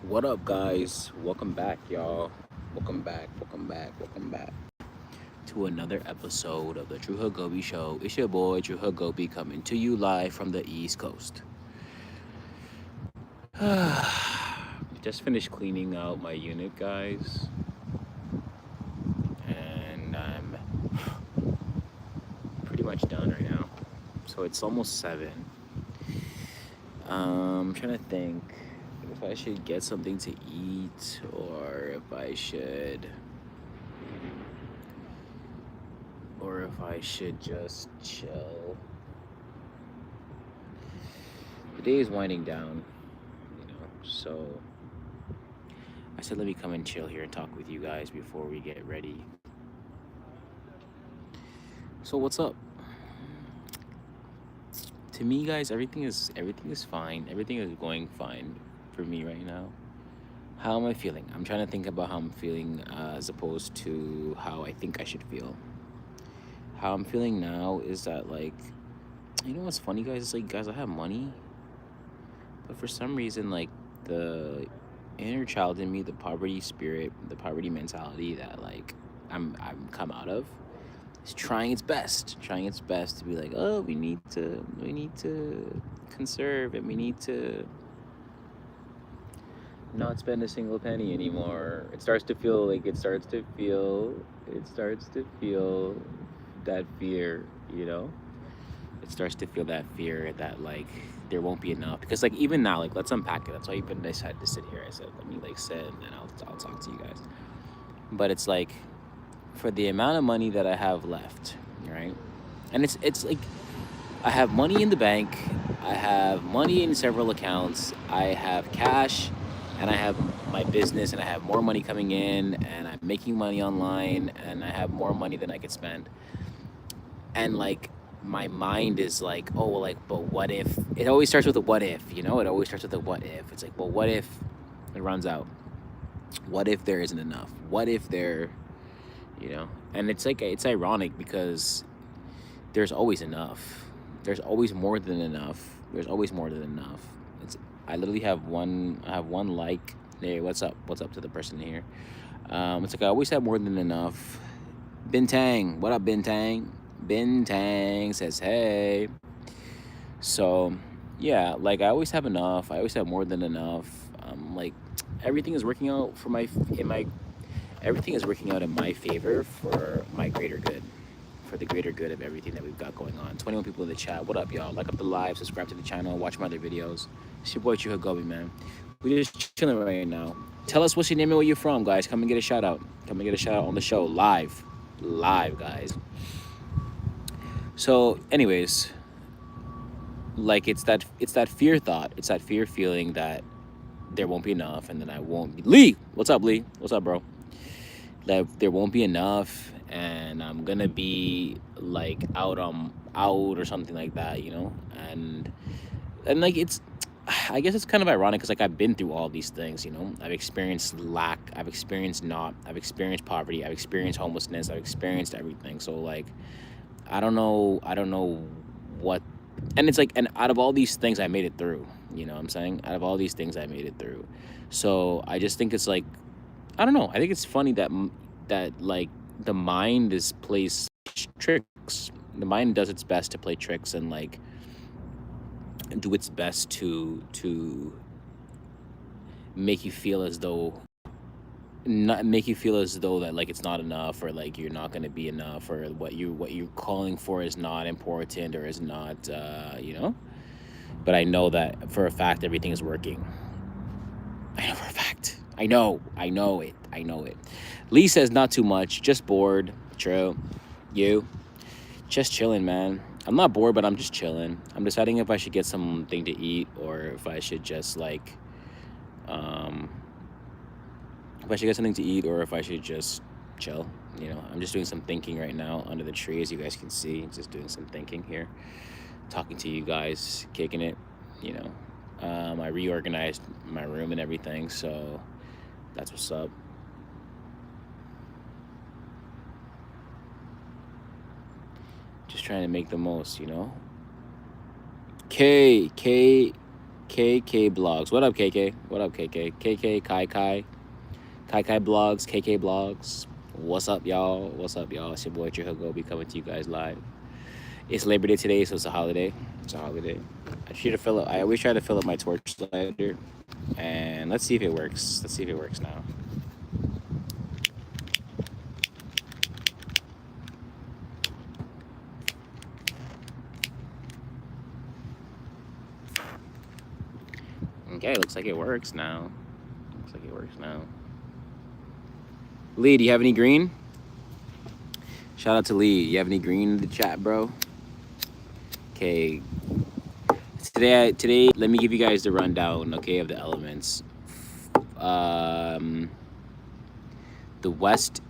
What up, guys? Welcome back, y'all. Welcome back to another episode of the True Hagobi Show. It's your boy, True Hagobi, coming to you live from the East Coast. Just finished cleaning out my unit, guys, and I'm pretty much done right now. So it's almost 7. I'm trying to think if I should get something to eat or if I should just chill. The day is winding down, so I said let me come and chill here and talk with you guys before we get ready. So what's up? To me, guys, everything is fine. Everything is going fine for me right now. How am I feeling? I'm trying to think about how I'm feeling as opposed to how I think I should feel. How I'm feeling now is that, like, you know what's funny, guys? It's like, guys, I have money, but for some reason, like, the inner child in me, the poverty spirit, the poverty mentality that, like, I'm come out of, is trying its best to be like, oh, we need to conserve, and we need to not spend a single penny anymore. It starts to feel that fear, It starts to feel that fear that, like, there won't be enough. Because, like, even now, like, let's unpack it. That's why even I decided to sit here. I said, let me, like, sit and then I'll talk to you guys. But it's like, for the amount of money that I have left, right? And it's like, I have money in the bank, I have money in several accounts, I have cash, and I have my business, and I have more money coming in, and I'm making money online, and I have more money than I could spend. And, like, my mind is like, oh, well, like, but what if? It always starts with a what if, It always starts with a what if. It's like, well, what if it runs out? What if there isn't enough? What if and it's like, it's ironic because there's always enough. There's always more than enough. It's I literally have one like. Hey, what's up? What's up to the person here? It's like I always have more than enough. Bintang, what up, Bintang? Bintang says hey. So, yeah, like, I always have enough. I always have more than enough. Like, everything is working out everything is working out in my favor for my greater good, for the greater good of everything that we've got going on. 21 people in the chat. What up, y'all? Like up the live, subscribe to the channel, watch my other videos. It's your boy Chu Hagobi, man. We're just chilling right now. Tell us what's your name and where you're from, guys. Come and get a shout out. Come and get a shout out on the show live, guys. So, anyways, like, it's that fear thought. It's that fear feeling that there won't be enough, and then I won't be. Lee, what's up, Lee? What's up, bro? That there won't be enough, and I'm gonna be, like, out or something like that, and like, it's, I guess it's kind of ironic because, like, I've been through all these things, I've experienced lack, I've experienced poverty, I've experienced homelessness, I've experienced everything. So, like, I don't know what, and it's like, and out of all these things I made it through, you know what I'm saying? Out of all these things I made it through. So I just think it's like, I don't know. I think it's funny that like, the mind plays tricks. The mind does its best to play tricks and, like, do its best to make you feel as though that, like, it's not enough, or, like, you're not going to be enough, or what you're calling for is not important, or is not, But I know that for a fact everything is working. I know for a fact. I know it. Lee says not too much, just bored. True. You? Just chilling, man. I'm not bored, but I'm just chilling. I'm deciding if I should get something to eat, or if I should just, like, if I should get something to eat, or if I should just chill. I'm just doing some thinking right now under the tree, as you guys can see. Just doing some thinking here, talking to you guys, kicking it. I reorganized my room and everything, so that's what's up. Just trying to make the most, K KK Blogs. What up, KK? What up, KK? KK, Kai Kai. Kai Kai Blogs, KK Blogs. What's up, y'all? What's up, y'all? It's your boy Trihugo. Be coming to you guys live. It's Labor Day today, so it's a holiday. It's a holiday. I always try to fill up my torch lighter, and let's see if it works. Let's see if it works now. Okay, looks like it works now. Looks like it works now. Lee, do you have any green? Shout out to Lee. You have any green in the chat, bro? Okay. Today, let me give you guys the rundown, okay, of the elements. The west,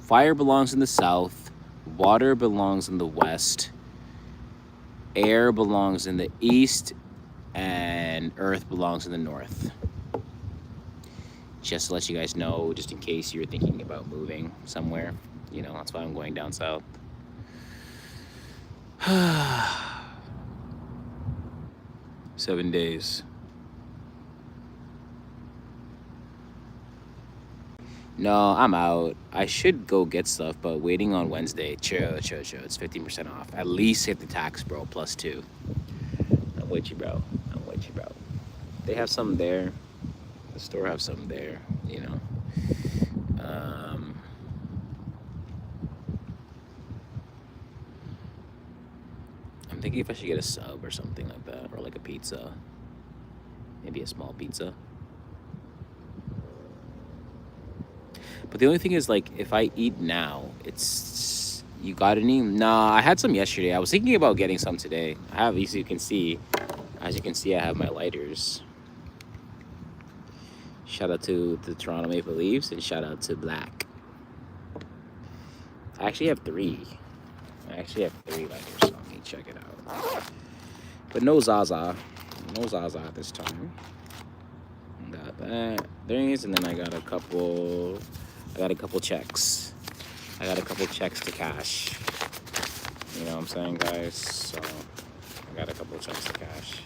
fire belongs in the south. Water belongs in the west. Air belongs in the east. And earth belongs in the north. Just to let you guys know, just in case you're thinking about moving somewhere, you know, that's why I'm going down south. 7 days. No, I'm out. I should go get stuff, but waiting on Wednesday. Chill. It's 15% off. At least hit the tax, bro, +2. I'm with you, bro. They have some there. The store have some there, you know. I'm thinking if I should get a sub or something like that, or like a pizza. Maybe a small pizza. But the only thing is, like, if I eat now, it's... You got any? Nah, I had some yesterday. I was thinking about getting some today. I have, as you can see, I have my lighters. Shout out to the Toronto Maple Leafs and shout out to Black. I actually have 3. lighters, so let me check it out. But no Zaza. This time. Got that. There's, and then I got a couple checks. I got a couple checks to cash. You know what I'm saying, guys? So, I got a couple checks to cash.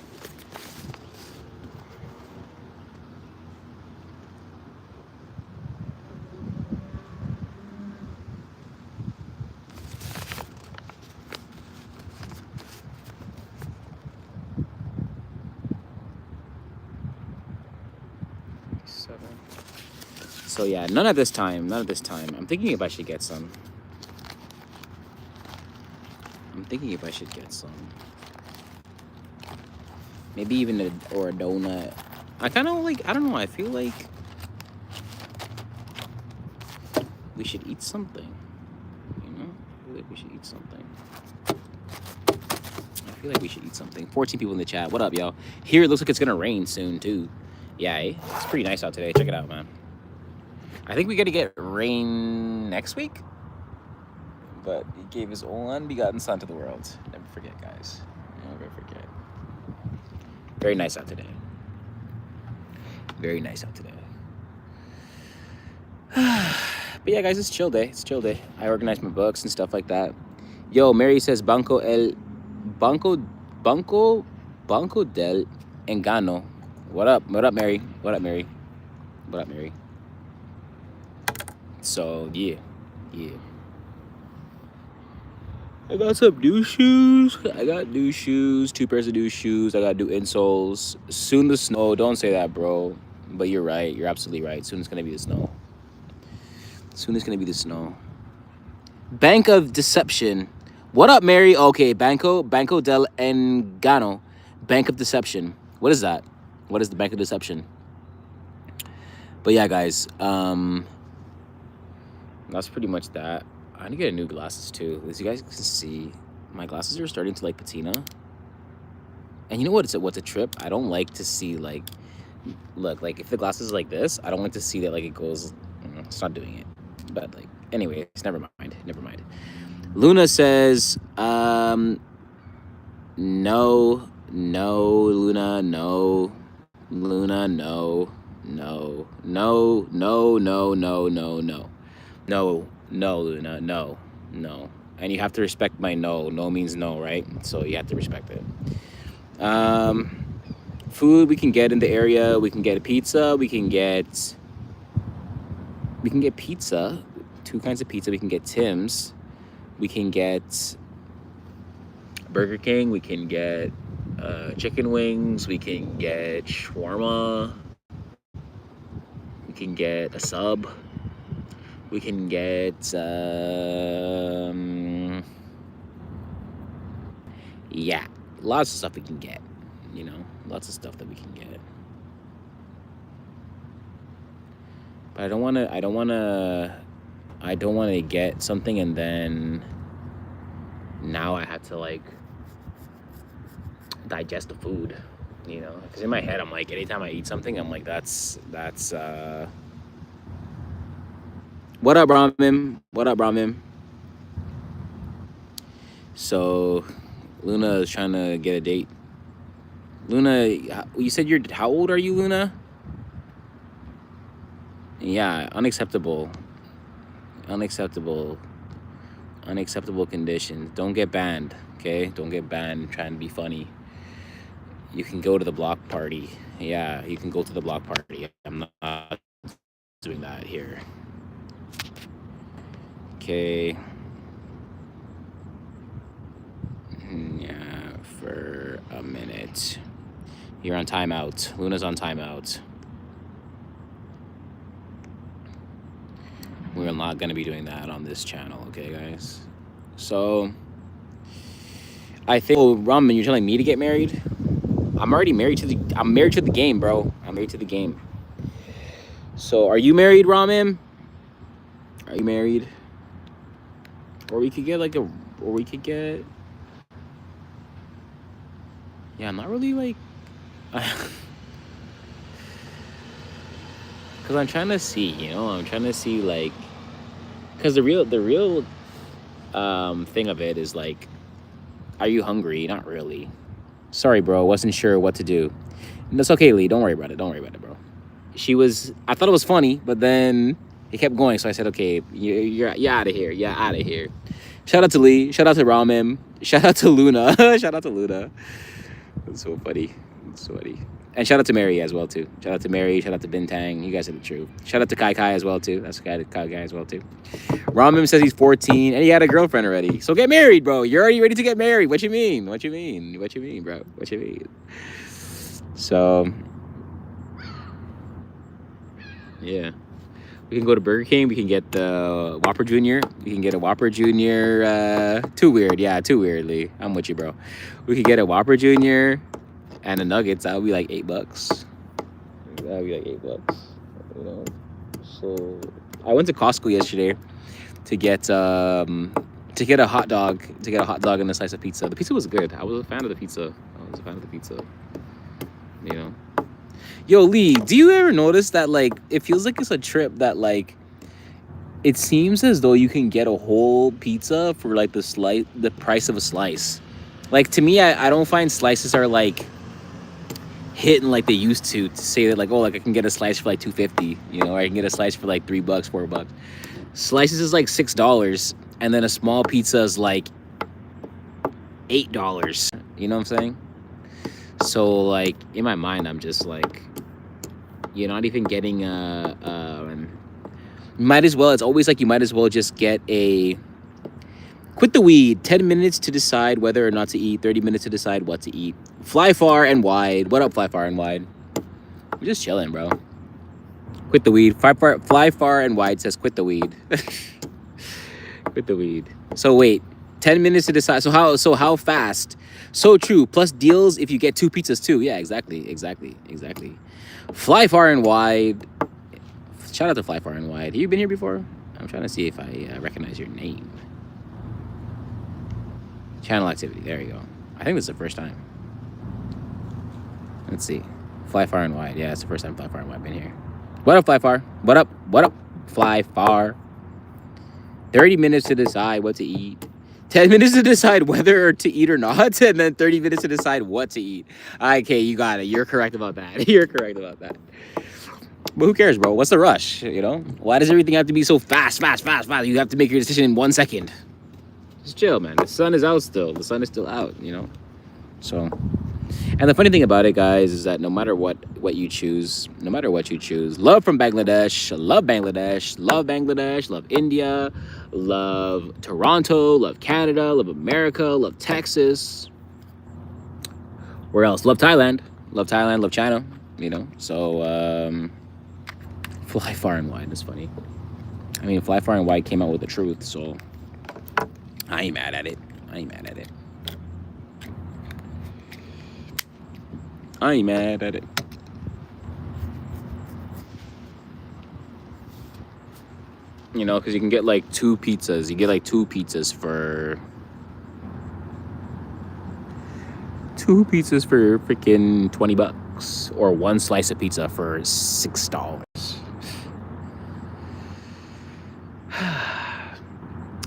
So yeah, none at this time. I'm thinking if I should get some. Maybe even a donut. I kind of like, I don't know, I feel like we should eat something. You know? I feel like we should eat something. 14 people in the chat. What up, y'all? Here it looks like it's gonna rain soon too. Yeah, it's pretty nice out today. Check it out, man. I think we gotta get rain next week. But he gave his only unbegotten son to the world. Never forget, guys. Never forget. Very nice out today. But yeah, guys, it's chill day. I organized my books and stuff like that. Yo, Mary says Banco del Engano. What up, Mary? So yeah. I got some new shoes. 2 pairs of new shoes. I got new insoles. Soon the snow. Don't say that, bro. But you're right. You're absolutely right. Soon it's gonna be the snow. Bank of Deception. What up, Mary? Okay, Banco del Engano. Bank of Deception. What is that? What is the Bank of Deception? But yeah, guys. That's pretty much that. I need to get new glasses too. As you guys can see, my glasses are starting to like patina. And you know what's a trip? I don't like to see like, look, like if the glasses is like this, I don't like to see that like it goes, it's not doing it. But like, anyways, never mind. Luna says, no, Luna, no. Luna, no. No, Luna, no. And you have to respect my no. No means no, right? So you have to respect it. food we can get in the area. We can get a pizza. We can get pizza. 2 kinds of pizza. We can get Tim's. We can get Burger King. We can get chicken wings. We can get shawarma. We can get a sub. We can get yeah, lots of stuff we can get. You know, lots of stuff that we can get. But I don't want to get something and then now I have to like digest the food, you know, because in my head I'm like, anytime I eat something I'm like, that's what up, Brahmin? What up, Brahmin? So Luna is trying to get a date. Luna, you said how old are you, Luna? Yeah, unacceptable conditions. Don't get banned, okay? Don't get banned trying to be funny. You can go to the block party. Yeah, you can go to the block party. I'm not doing that here. Okay. Yeah, for a minute. You're on timeout. Luna's on timeout. We're not going to be doing that on this channel, okay, guys? So, I think... Oh, Ramen, you're telling me to get married? I'm already married to the... I'm married to the game, bro. I'm married to the game. So, are you married, Ramen? Are you married? Or we could get like a... Or we could get... Yeah, I'm not really like... Because I'm trying to see, you know? I'm trying to see like... Because the real thing of it is like... Are you hungry? Not really. Sorry, bro. Wasn't sure what to do. That's okay, Lee. Don't worry about it. Don't worry about it, bro. I thought it was funny, but then it kept going. So I said, okay, you're out of here. You're out of here. Shout out to Lee. Shout out to Ramen. Shout out to Luna. Shout out to Luna. That's so funny. It's so funny. And shout out to Mary as well, too. Shout out to Mary. Shout out to Bintang. You guys are the truth. Shout out to Kai Kai as well, too. That's Kai Kai as well, too. Ramen says he's 14 and he had a girlfriend already. So get married, bro. You're already ready to get married. What you mean? What you mean? What you mean, bro? What you mean? So, yeah. We can go to Burger King. We can get the Whopper Jr. We can get a Whopper Jr. Too weird. Yeah, too weirdly. I'm with you, bro. We could get a Whopper Jr. and the nuggets. That would be like $8. That would be like $8. You know. So I went to Costco yesterday to get a hot dog. To get a hot dog and a slice of pizza. The pizza was good. I was a fan of the pizza. You know. Yo, Lee, do you ever notice that, like, it feels like it's a trip that, like, it seems as though you can get a whole pizza for, like, the price of a slice. Like, to me, I don't find slices are, like, hitting like they used to say that, like, oh, like, I can get a slice for, like, $2.50, you know, or I can get a slice for, like, $3, $4. Slices is, like, $6, and then a small pizza is, like, $8. You know what I'm saying? So, like, in my mind, I'm just, like... You're not even getting might as well, it's always like you might as well just get a quit the weed, 10 minutes to decide whether or not to eat, 30 minutes to decide what to eat. Fly far and wide. What up, fly far and wide? We're just chilling, bro. Quit the weed. Fly far and wide says quit the weed. Quit the weed. So wait, 10 minutes to decide. So how fast? So true. Plus deals if you get 2 pizzas too. Yeah, exactly. Fly far and wide. Shout out to Fly Far and Wide. Have you been here before? I'm trying to see if I recognize your name. Channel activity. There you go. I think this is the first time. Let's see. Fly Far and Wide. Yeah, it's the first time Fly Far and Wide been here. What up, Fly Far? What up? Fly Far. 30 minutes to decide what to eat. 10 minutes to decide whether to eat or not, and then 30 minutes to decide what to eat. Okay, you got it. You're correct about that. But who cares, bro? What's the rush, you know? Why does everything have to be so fast? You have to make your decision in 1 second. Just chill, man. The sun is out still. The sun is still out, you know? So, And the funny thing about it, guys, is that no matter what you choose, no matter what you choose, love from Bangladesh, love Bangladesh, love Bangladesh, love India, love Toronto, love Canada, love America, love Texas. Where else? Love Thailand, love China. So fly far and wide is funny. I mean, Fly Far and Wide came out with the truth, so I ain't mad at it. I ain't mad at it. I ain't mad at it. Because you can get like two pizzas. You get like two pizzas for freaking $20, or one slice of pizza for $6.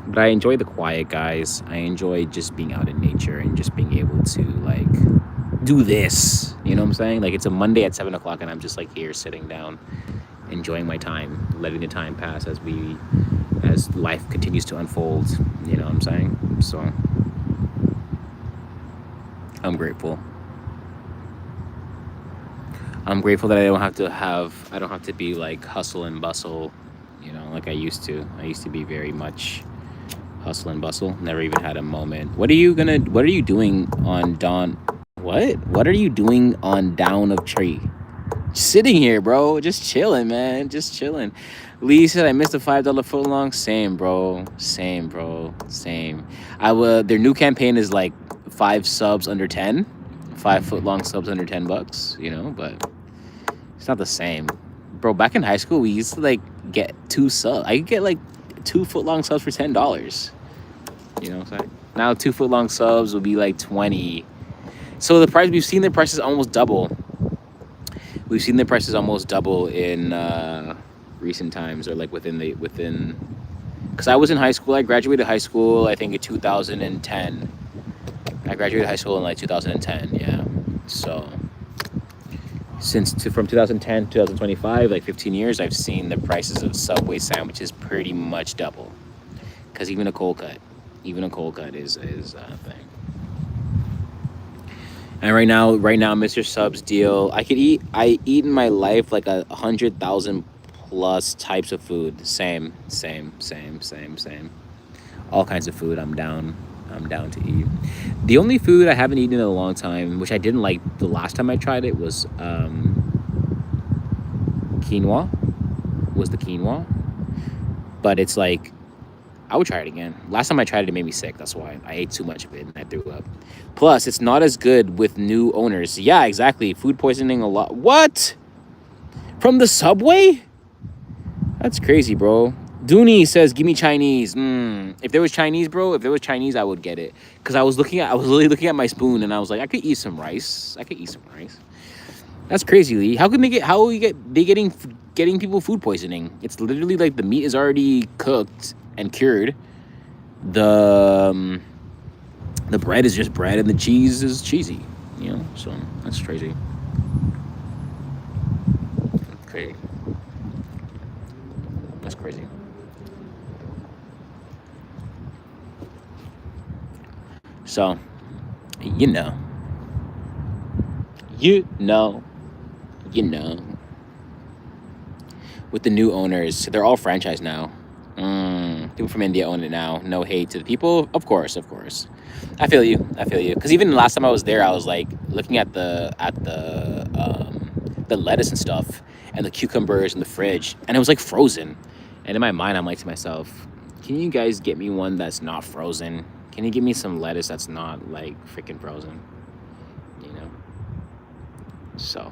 But I enjoy the quiet, guys. I enjoy just being out in nature and just being able to like do this. You know what I'm saying? Like, it's a Monday at 7 o'clock and I'm just like here sitting down, enjoying my time, letting the time pass as life continues to unfold. You know what I'm saying? So I'm grateful. I'm grateful that I don't have to be like hustle and bustle, like I used to. I used to be very much hustle and bustle. Never even had a moment. What are you doing on dawn? What are you doing on down of tree? Sitting here, bro. Just chilling, man. Just chilling. Lee said I missed a $5 foot long. Same, bro. Same. Their new campaign is like 5 subs under 10. 5 foot long subs under $10, but it's not the same. Bro, back in high school, we used to like get 2 subs. I could get like 2 foot long subs for $10. You know what I'm saying? Now 2 foot long subs will be like 20. So we've seen the prices almost double. We've seen the prices almost double in recent times, or like within. Because I was in high school. I graduated high school, I think, in 2010. I graduated high school in like 2010. Yeah. So from 2010 to 2025, like 15 years, I've seen the prices of Subway sandwiches pretty much double. Because even a cold cut is a thing. And right now, Mr. Sub's deal, I eat in my life like 100,000 plus types of food. Same. All kinds of food I'm down to eat. The only food I haven't eaten in a long time, which I didn't like the last time I tried it, was quinoa. But it's like, I would try it again. Last time I tried it, it made me sick. That's why I ate too much of it and I threw up. Plus, it's not as good with new owners. Yeah, exactly. Food poisoning a lot. What? From the Subway? That's crazy, bro. Dooney says, "Give me Chinese." If there was Chinese, bro, I would get it. Cause I was literally looking at my spoon and I was like, I could eat some rice. That's crazy, Lee. How are they getting people food poisoning? It's literally like the meat is already cooked and cured. The bread is just bread and the cheese is cheesy. So that's crazy. That's crazy. So, with the new owners, they're all franchise now. People from India own it now. No hate to the people. Of course. I feel you. Because even the last time I was there, I was like looking at the lettuce and stuff, and the cucumbers in the fridge, and it was like frozen. And in my mind, I'm like to myself, can you guys get me one that's not frozen? Can you give me some lettuce that's not like freaking frozen? So,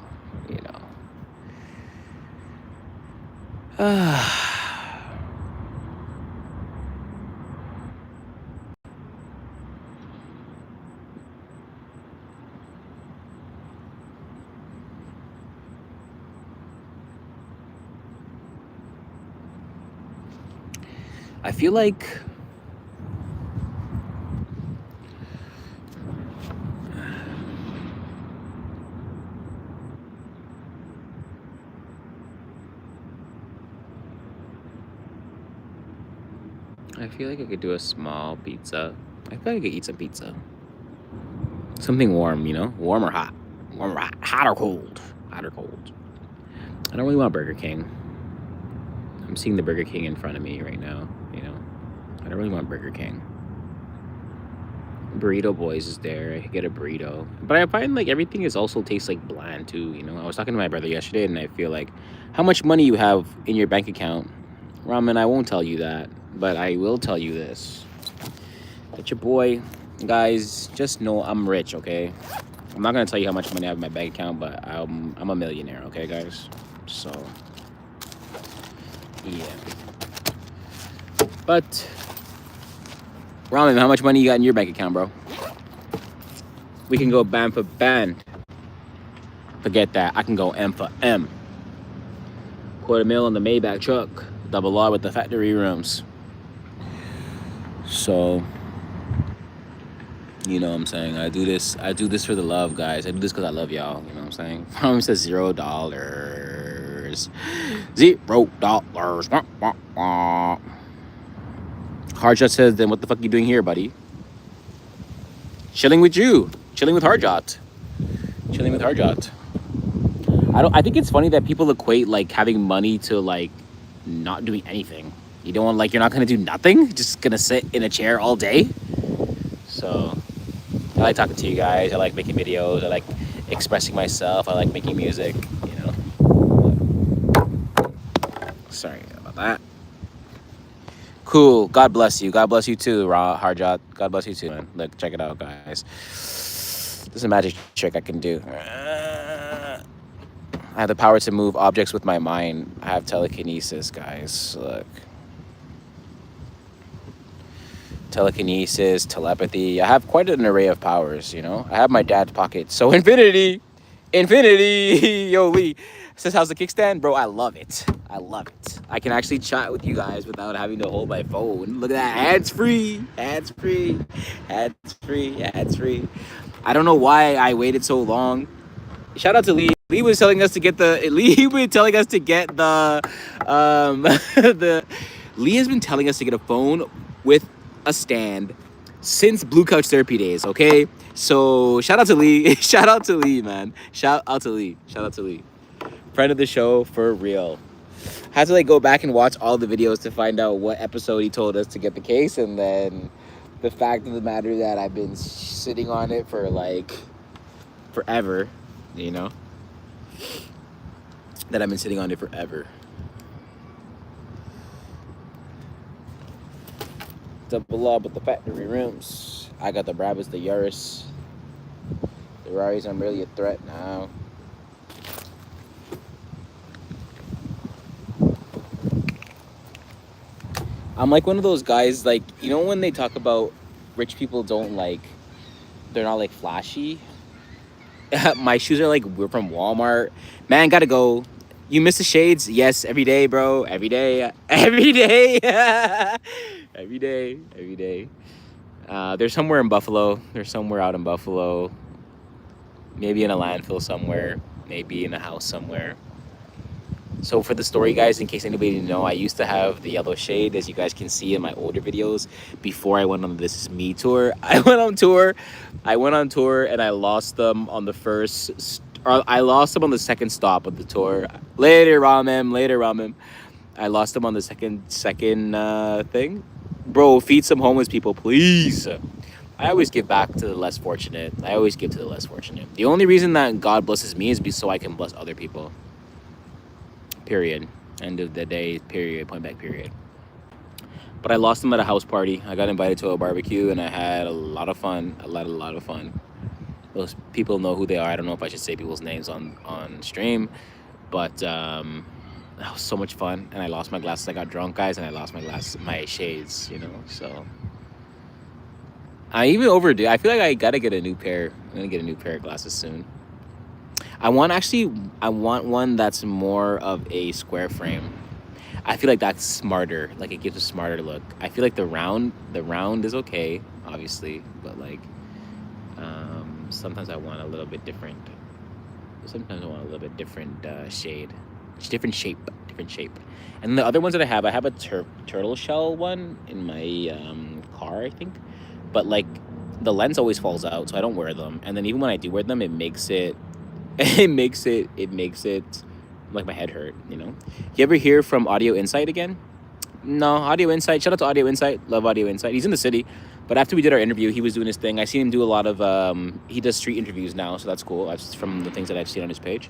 I feel like I could do a small pizza. I feel like I could eat some pizza. Something warm, you know? Warm or hot? Warm or hot? Hot or cold? Hot or cold? I don't really want Burger King. I'm seeing the Burger King in front of me right now, you know? I don't really want Burger King. Burrito Boys is there. I could get a burrito. But I find like everything is also tastes like bland too, you know? I was talking to my brother yesterday and I feel like how much money you have in your bank account. Ramen, I won't tell you that, but I will tell you this. That your boy, guys, just know I'm rich, okay? I'm not gonna tell you how much money I have in my bank account, but I'm a millionaire, okay, guys? So, yeah. But, Ramen, how much money you got in your bank account, bro? We can go band for band. Forget that. I can go M for M. $250,000 on the Maybach truck. Double R with the factory rooms. So, you know what I'm saying? I do this for the love, guys. I do this because I love y'all. You know what I'm saying? Promise says $0. $0. Hardshot says, then what the fuck you doing here, buddy? Chilling with you. Chilling with Hardshot. Chilling with Hardshot. I think it's funny that people equate like having money to like not doing anything. You don't want like you're not gonna do nothing? Just gonna sit in a chair all day? So I like talking to you guys. I like making videos. I like expressing myself. I like making music, you know. Sorry about that. Cool. God bless you. God bless you too, Harjot. God bless you too, man. Look, check it out, guys. This is a magic trick I can do. I have the power to move objects with my mind. I have telekinesis, guys. Look. Telekinesis, telepathy. I have quite an array of powers, you know? I have my dad's pocket. So infinity! Infinity! Yo, Lee. Says, how's the kickstand? Bro, I love it. I love it. I can actually chat with you guys without having to hold my phone. Look at that. Ads free. Ads free. Ads free. Ads free. I don't know why I waited so long. Shout out to Lee. Lee was telling us to get the Lee has been telling us to get a phone with a stand since Blue Couch Therapy days, okay? So shout out to Lee. Shout out to Lee, man. Shout out to Lee. Shout out to Lee. Friend of the show for real. Had to like go back and watch all the videos to find out what episode he told us to get the case, and then the fact of the matter that I've been sitting on it for like forever, you know? That I've been sitting on it forever. Double up with the factory rims. I got the Brabus, the Yaris. The Raris aren't really a threat now. I'm like one of those guys, like, you know when they talk about rich people don't like, they're not like flashy? My shoes are like, we're from Walmart. Man, gotta go. You miss the shades? Yes, every day, bro. Every day. Every day. Every day. Every day. They're somewhere in Buffalo. They're somewhere out in Buffalo. Maybe in a landfill somewhere. Maybe in a house somewhere. So for the story, guys, in case anybody didn't know, I used to have the yellow shade, as you guys can see in my older videos, before I went on This Is Me tour. I went on tour and I lost them on the I lost them on the second stop of the tour. Later, Ramim. I lost them on the second thing. Bro, feed some homeless people, please. I always give back to the less fortunate. I always give to the less fortunate. The only reason that God blesses me is so I can bless other people. Period. End of the day, period. Point back, period. But I lost them at a house party. I got invited to a barbecue and I had a lot of fun. A lot of fun. Those people know who they are. I don't know if I should say people's names on stream. But that was so much fun. And I lost my glasses. I got drunk, guys, and I lost my shades, you know. So I even overdid. I feel like I gotta get a new pair. I'm gonna get a new pair of glasses soon. I want one that's more of a square frame. I feel like that's smarter. Like it gives a smarter look. I feel like the round is okay, obviously, but like sometimes I want a little bit different. Sometimes I want a little bit different shade, different shape. And the other ones that I have a turtle shell one in my car, I think, but like the lens always falls out, so I don't wear them. And then even when I do wear them, it makes it it makes it like my head hurt, you know. You ever hear from Audio Insight again? No, Audio Insight. Shout out to Audio Insight. Love Audio Insight. He's in the city, but after we did our interview, he was doing his thing. I seen him do a lot of he does street interviews now, so that's cool. That's from the things that I've seen on his page.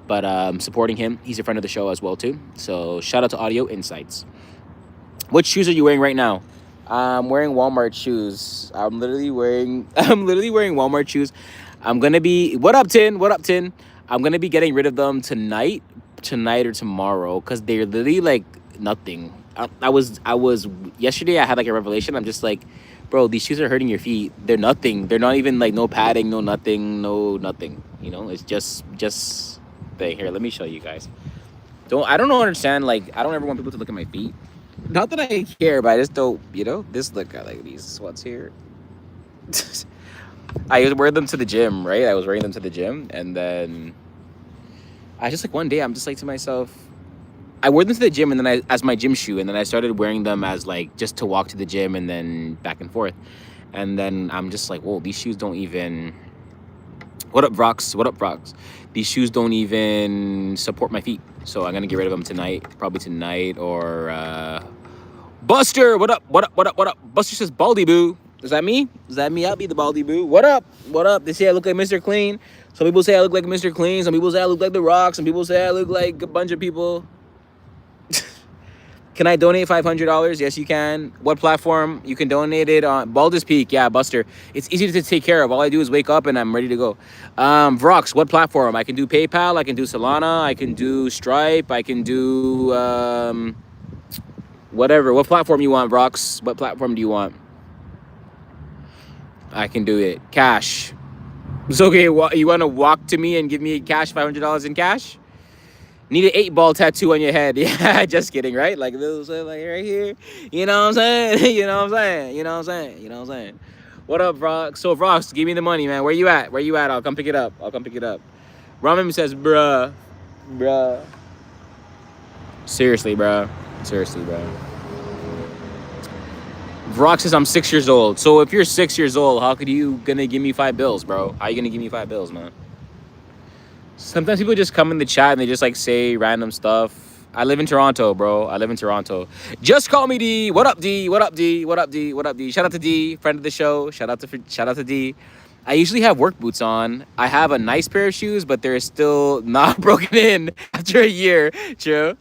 But supporting him, he's a friend of the show as well too. So shout out to Audio Insights. What shoes are you wearing right now? I'm wearing Walmart shoes. I'm literally wearing Walmart shoes. I'm gonna be what up, Tin? What up, Tin? I'm gonna be getting rid of them tonight or tomorrow, because they're literally like nothing. I was yesterday. I had like a revelation. I'm just like, bro, these shoes are hurting your feet. They're nothing. They're not even like no padding, no nothing, no nothing. You know, it's just thing. Here, let me show you guys. I don't understand. Like, I don't ever want people to look at my feet. Not that I care, but I just don't. You know, this look. I like these sweats here. I wear them to the gym, right? I was wearing them to the gym, and then I just like one day I'm just like to myself, I wore them to the gym, and then as my gym shoe, and then I started wearing them as like just to walk to the gym and then back and forth, and then I'm just like, whoa, these shoes don't even. What up, Vrox? What up, Vrox? These shoes don't even support my feet, so I'm gonna get rid of them tonight, probably tonight or. Buster, what up? What up? What up? What up? Buster says Baldy Boo. Is that me? Is that me? I'll be the Baldy Boo. What up? What up? They say I look like Mr. Clean. Some people say I look like Mr. Clean. Some people say I look like The Rock. Some people say I look like a bunch of people. Can I donate $500? Yes, you can. What platform? You can donate it on Baldur's Peak. Yeah, Buster. It's easy to take care of. All I do is wake up and I'm ready to go. Vrox, what platform? I can do PayPal. I can do Solana. I can do Stripe. I can do whatever. What platform you want, Vrox? What platform do you want? I can do it. Cash. It's okay. You want to walk to me and give me cash, $500 in cash? Need an 8-ball tattoo on your head. Yeah, just kidding, right? Like this, like right here. You know what I'm saying? You know what I'm saying? You know what I'm saying? You know what I'm saying? What up, Vrox? So, Vrox, give me the money, man. Where you at? Where you at? I'll come pick it up. I'll come pick it up. Ramen says, bruh. Seriously, bruh. Vrox says I'm 6 years old. So if you're 6 years old, how could you gonna give me $5, bro? How you gonna give me $5, man? Sometimes people just come in the chat and they just like say random stuff. I live in Toronto, bro. I live in Toronto. Just call me D. What up, D? What up, D? What up, D? What up, D? Shout out to D, friend of the show. Shout out to D. I usually have work boots on. I have a nice pair of shoes, but they're still not broken in after a year. True.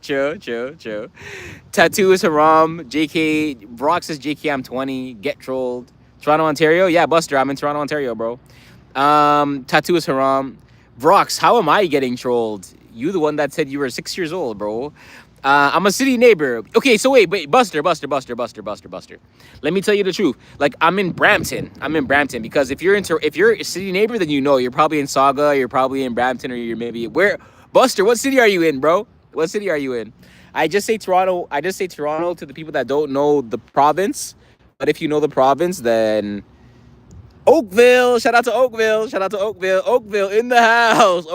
Tattoo is Haram. JK. Brock says JK, I'm 20. Get trolled. Toronto, Ontario. Yeah, Buster, I'm in Toronto, Ontario, bro. Tattoo is Haram. Vrox, how am I getting trolled? You the one that said you were 6 years old, bro. I'm a city neighbor. Okay, so wait, Buster. Let me tell you the truth. Like, I'm in Brampton because if you're a city neighbor, then you know you're probably in Saga, you're probably in Brampton, or you're maybe where. Buster, what city are you in, bro? What city are you in? I just say Toronto to the people that don't know the province. But if you know the province, then Oakville. Shout out to Oakville. Oakville in the house.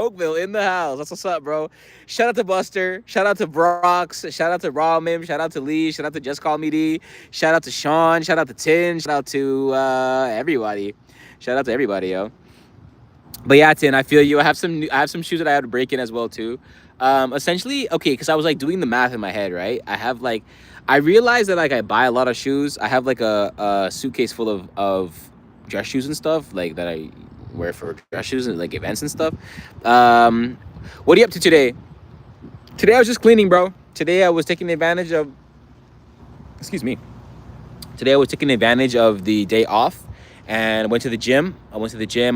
That's what's up, bro. Shout out to Buster. Shout out to Vrox. Shout out to Ramen. Shout out to Lee. Shout out to Just Call Me D. Shout out to Sean. Shout out to Tin. Shout out to everybody. Shout out to everybody, yo. But yeah, Tin, I feel you. I have some shoes that I had to break in as well too. Essentially, okay, because I was like doing the math in my head, right? I realized that like I buy a lot of shoes. I have like a suitcase full of dress shoes and stuff, like that I wear for dress shoes and like events and stuff. What are you up to today? Today I was just cleaning, bro. Today I was taking advantage of the day off and went to the gym. I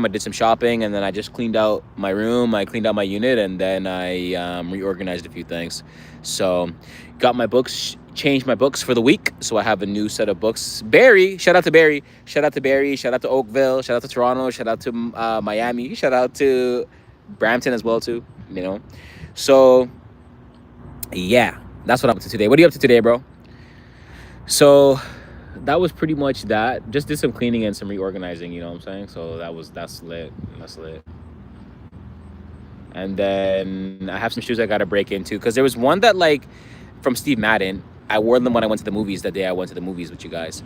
did some shopping, and then I just cleaned out my room. I cleaned out my unit, and then I reorganized a few things. So got my books, changed my books for the week. So I have a new set of books. Barry, shout out to Barry. Shout out to Oakville. Shout out to Toronto. Shout out to Miami. Shout out to Brampton as well too, you know. So yeah, that's what I'm up to today. What are you up to today, bro? So that was pretty much that. Just did some cleaning and some reorganizing, you know what I'm saying? So that's lit. And then I have some shoes I gotta break into, because there was one that like from Steve Madden. I wore them when I went to the movies that day I went to the movies with you guys.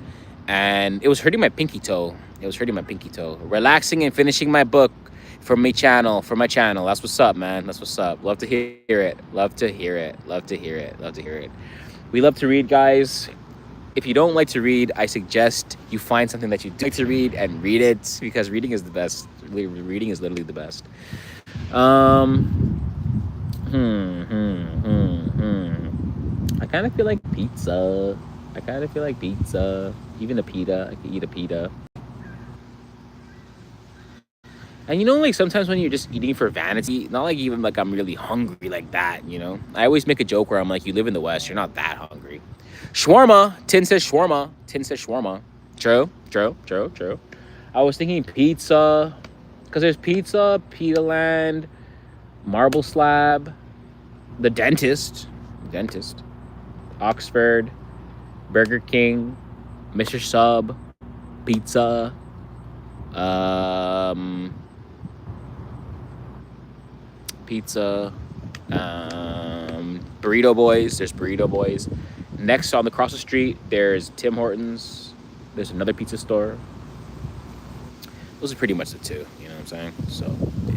and it was hurting my pinky toe. It was hurting my pinky toe. Relaxing and finishing my book for my channel. That's what's up, man. That's what's up. Love to hear it. Love to hear it. Love to hear it. Love to hear it. We love to read, guys. If you don't like to read, I suggest you find something that you do like to read and read it, because reading is the best. Reading is literally the best. I kind of feel like pizza. Even a pita. I could eat a pita. And like sometimes when you're just eating for vanity, not like even like I'm really hungry like that. I always make a joke where I'm like, you live in the West, you're not that hungry. Shawarma. Tin says shawarma. True. I was thinking pizza, because there's pizza, Pita Land, Marble Slab, the dentist, Oxford, Burger King, Mr. Sub, pizza, Burrito Boys. There's Burrito Boys. Next, on the cross the street, there's Tim Hortons. There's another pizza store. Those are pretty much the two. You know what I'm saying? So, yeah.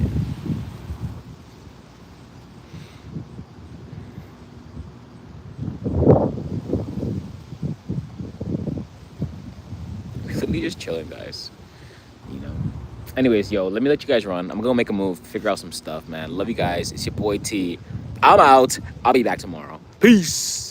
Literally just chilling, guys. Anyways, yo, let me let you guys run. I'm gonna go make a move, figure out some stuff, man. Love you guys. It's your boy T. I'm out. I'll be back tomorrow. Peace.